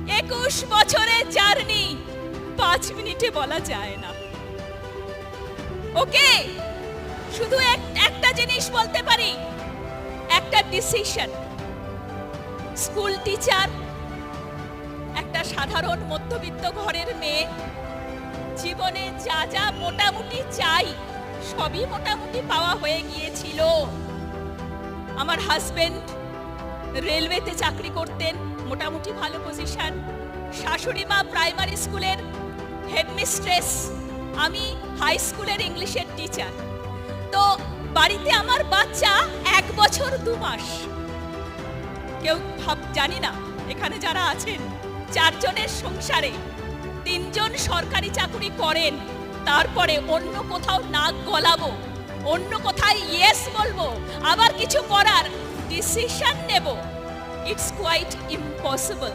21 বছরের জার্নি 5 মিনিটে বলা যায় না। ওকে, শুধু একটা জিনিস বলতে পারি, একটা ডিসিশন। স্কুল টিচার, একটা সাধারণ মধ্যবিত্ত ঘরের মেয়ে, জীবনে যা যা মোটামুটি চাই সবই মোটামুটি পাওয়া হয়ে গিয়েছিল। আমার হাজবেন্ড রেলওয়েতে চাকরি করতেন, মোটামুটি ভালো পজিশন। শাশুড়ি মা প্রাইমারি স্কুলের হেডমিস্ট্রেস, আমি হাই স্কুলের ইংলিশের টিচার। তো বাড়িতে আমার বাচ্চা 1 বছর 2 মাস। কেউ জানি না এখানে যারা আছেন 4 জনের সংসারে 3 জন সরকারি চাকরি করেন, তারপরে অন্য কোথাও নাক গলাবো, অন্য কোথায় ইয়েস বলবো, আবার কিছু করার ডিসিশন নেব, ইটস কোয়াইট ইম্পসিবল।